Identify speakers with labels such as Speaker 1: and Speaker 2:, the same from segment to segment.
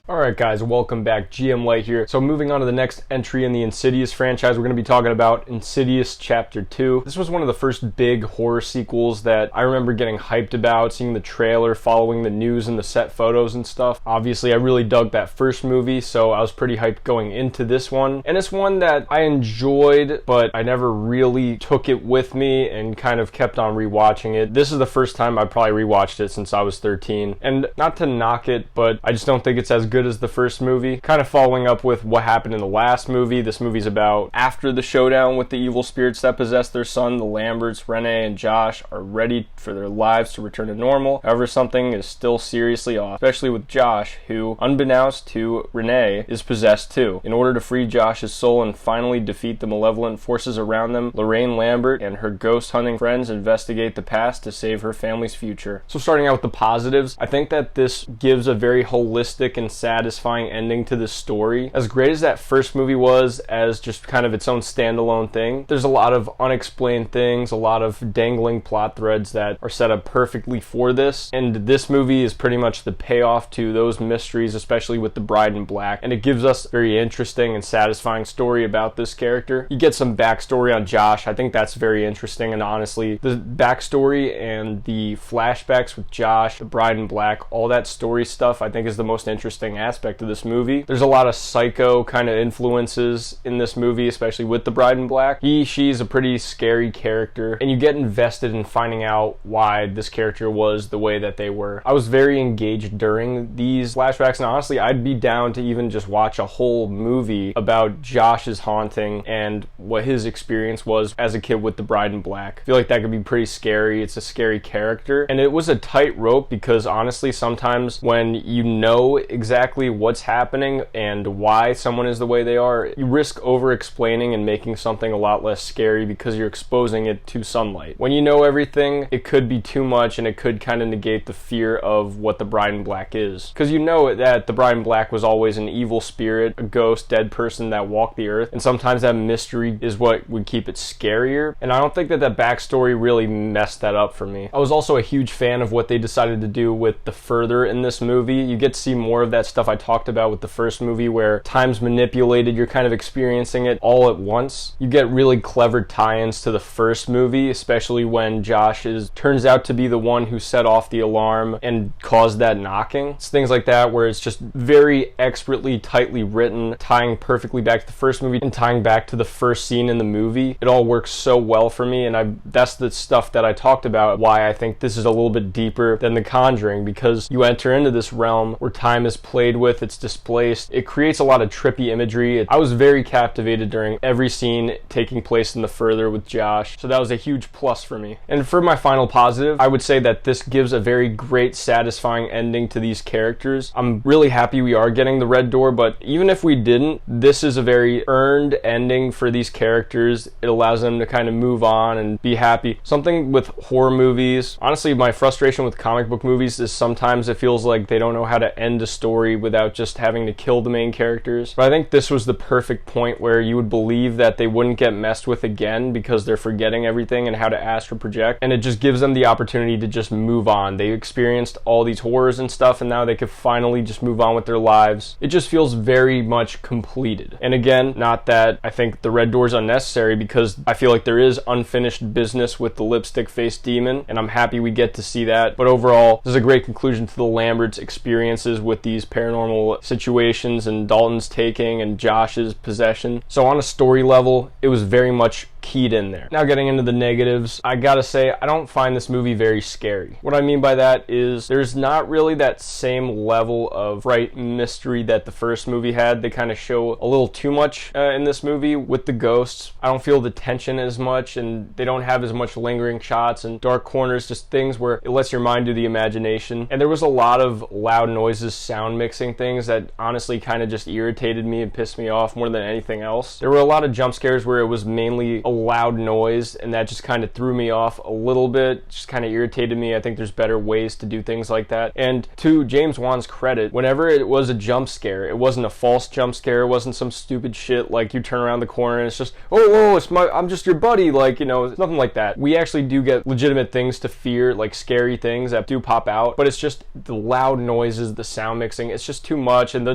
Speaker 1: Alright guys, welcome back. GM Light here. So moving on to the next entry in the Insidious franchise, we're going to be talking about Insidious Chapter 2. This was one of the first big horror sequels that I remember getting hyped about, seeing the trailer, following the news and the set photos and stuff. Obviously, I really dug that first movie, so I was pretty hyped going into this one. And it's one that I enjoyed, but I never really took it with me and kind of kept on rewatching it. This is the first time I probably rewatched it since I was 13. And not to knock it, but I just don't think it's as good as the first movie. Kind of following up with what happened in the last movie. This movie's about after the showdown with the evil spirits that possess their son. The Lamberts, Renee, and Josh are ready for their lives to return to normal. However, something is still seriously off, especially with Josh, who, unbeknownst to Renee, is possessed too. In order to free Josh's soul and finally defeat the malevolent forces around them, Lorraine Lambert and her ghost-hunting friends investigate the past to save her family's future. So starting out with the positives, I think that this gives a very holistic and satisfying ending to this story. As great as that first movie was as just kind of its own standalone thing, there's a lot of unexplained things, a lot of dangling plot threads that are set up perfectly for this, and this movie is pretty much the payoff to those mysteries, especially with the bride in black, and it gives us a very interesting and satisfying story about this character. You get some backstory on Josh. I think that's very interesting, and honestly, the backstory and the flashbacks with Josh, the bride in black, all that story stuff I think is the most interesting aspect of this movie. There's a lot of psycho kind of influences in this movie, especially with the bride in black. She's a pretty scary character, and you get invested in finding out why this character was the way that they were. I was very engaged during these flashbacks, and honestly, I'd be down to even just watch a whole movie about Josh's haunting and what his experience was as a kid with the bride in black. I feel like that could be pretty scary. It's a scary character, and it was a tightrope because honestly, sometimes when you know exactly what's happening and why someone is the way they are, you risk over-explaining and making something a lot less scary because you're exposing it to sunlight. When you know everything, it could be too much and it could kind of negate the fear of what the bride in black is. Because you know that the bride in black was always an evil spirit, a ghost, dead person that walked the earth, and sometimes that mystery is what would keep it scarier, and I don't think that backstory really messed that up for me. I was also a huge fan of what they decided to do with the further in this movie. You get to see more of that stuff I talked about with the first movie where time's manipulated, you're kind of experiencing it all at once. You get really clever tie-ins to the first movie, especially when Josh turns out to be the one who set off the alarm and caused that knocking. It's things like that where it's just very expertly, tightly written, tying perfectly back to the first movie and tying back to the first scene in the movie. It all works so well for me, and that's the stuff that I talked about, why I think this is a little bit deeper than The Conjuring, because you enter into this realm where time is played with, it's displaced. It creates a lot of trippy imagery. I was very captivated during every scene taking place in the further with Josh, so that was a huge plus for me. And for my final positive, I would say that this gives a very great, satisfying ending to these characters. I'm really happy we are getting the red door, but even if we didn't, this is a very earned ending for these characters. It allows them to kind of move on and be happy. Something with horror movies, honestly, my frustration with comic book movies is sometimes it feels like they don't know how to end a story without just having to kill the main characters. But I think this was the perfect point where you would believe that they wouldn't get messed with again because they're forgetting everything and how to astral project, and it just gives them the opportunity to just move on. They experienced all these horrors and stuff, and now they could finally just move on with their lives. It just feels very much completed. And again, not that I think the red door is unnecessary, because I feel like there is unfinished business with the lipstick faced demon, and I'm happy we get to see that. But overall, this is a great conclusion to the Lamberts' experiences with these paranormal situations and Dalton's taking and Josh's possession. So on a story level, it was very much keyed in there. Now getting into the negatives, I gotta say, I don't find this movie very scary. What I mean by that is there's not really that same level of fright mystery that the first movie had. They kind of show a little too much in this movie with the ghosts. I don't feel the tension as much, and they don't have as much lingering shots and dark corners, just things where it lets your mind do the imagination. And there was a lot of loud noises, sound mixing things that honestly kind of just irritated me and pissed me off more than anything else. There were a lot of jump scares where it was mainly a loud noise, and that just kind of threw me off a little bit, just kind of irritated me. I think there's better ways to do things like that. And to James Wan's credit, whenever it was a jump scare, it wasn't a false jump scare, it wasn't some stupid shit like you turn around the corner and it's just, oh, I'm just your buddy, like, you know, nothing like that. We actually do get legitimate things to fear, like scary things that do pop out, but it's just the loud noises, the sound mixing, it's just too much, and I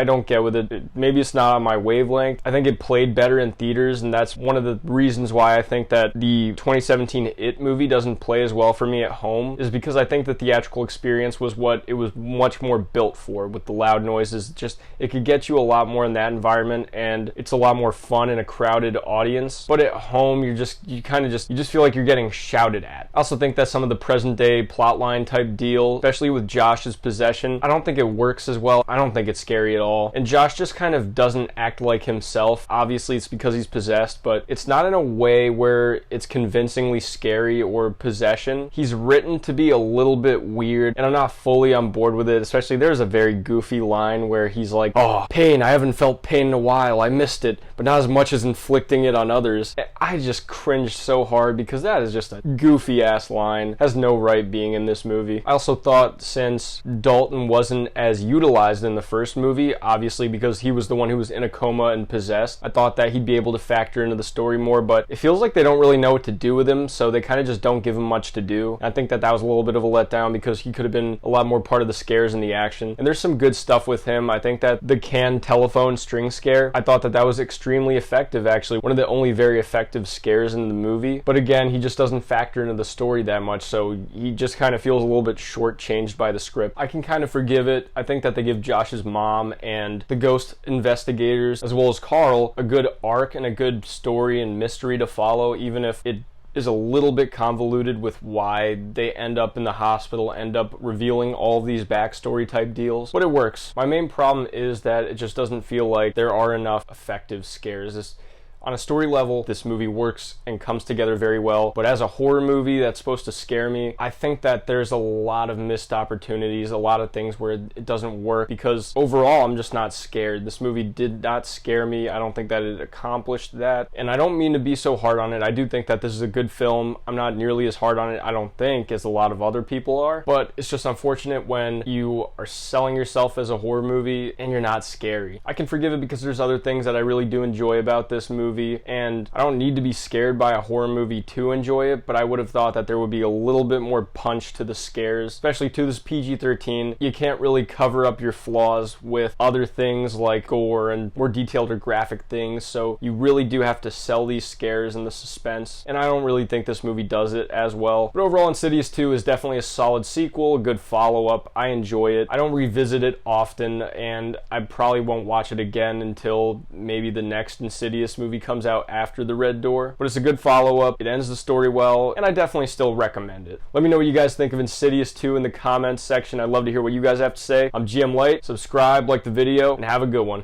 Speaker 1: don't get with it. Maybe it's not on my wavelength. I think it played better in theaters, and that's one of the reasons why I think that the 2017 It movie doesn't play as well for me at home, is because I think the theatrical experience was what it was much more built for, with the loud noises. Just, it could get you a lot more in that environment, and it's a lot more fun in a crowded audience. But at home, you just feel like you're getting shouted at. I also think that some of the present day plotline type deal, especially with Josh's possession, I don't think it works as well. I don't think it's scary at all. And Josh just kind of doesn't act like himself. Obviously, it's because he's possessed, but it's not in a way where it's convincingly scary or possession. He's written to be a little bit weird, and I'm not fully on board with it. Especially, there's a very goofy line where he's like, oh, pain, I haven't felt pain in a while, I missed it, but not as much as inflicting it on others. I just cringed so hard because that is just a goofy ass line. Has no right being in this movie. I also thought, since Dalton wasn't as utilized in the first movie, obviously because he was the one who was in a coma and possessed, I thought that he'd be able to factor into the story more, but it feels like they don't really know what to do with him, so they kind of just don't give him much to do. I think that was a little bit of a letdown because he could have been a lot more part of the scares and the action. And there's some good stuff with him. I think that the canned telephone string scare, I thought that was extremely effective, actually. One of the only very effective scares in the movie. But again, he just doesn't factor into the story that much, so he just kind of feels a little bit shortchanged by the script. I can kind of forgive it. I think that they give Josh's mom and the ghost investigators, as well as Carl, a good arc and a good story and mystery to follow, even if it is a little bit convoluted with why they end up in the hospital, end up revealing all of these backstory type deals, but it works. My main problem is that it just doesn't feel like there are enough effective scares. On a story level, this movie works and comes together very well, but as a horror movie that's supposed to scare me, I think that there's a lot of missed opportunities, a lot of things where it doesn't work, because overall, I'm just not scared. This movie did not scare me. I don't think that it accomplished that, and I don't mean to be so hard on it. I do think that this is a good film. I'm not nearly as hard on it, I don't think, as a lot of other people are, but it's just unfortunate when you are selling yourself as a horror movie and you're not scary. I can forgive it because there's other things that I really do enjoy about this movie, and I don't need to be scared by a horror movie to enjoy it, but I would have thought that there would be a little bit more punch to the scares, especially to this PG-13. You can't really cover up your flaws with other things like gore and more detailed or graphic things, so you really do have to sell these scares and the suspense, and I don't really think this movie does it as well. But overall, Insidious 2 is definitely a solid sequel, a good follow-up. I enjoy it. I don't revisit it often, and I probably won't watch it again until maybe the next Insidious movie comes out after The Red Door, but it's a good follow-up. It ends the story well, and I definitely still recommend it. Let me know what you guys think of Insidious 2 in the comments section. I'd love to hear what you guys have to say. I'm GM Light. Subscribe, like the video, and have a good one.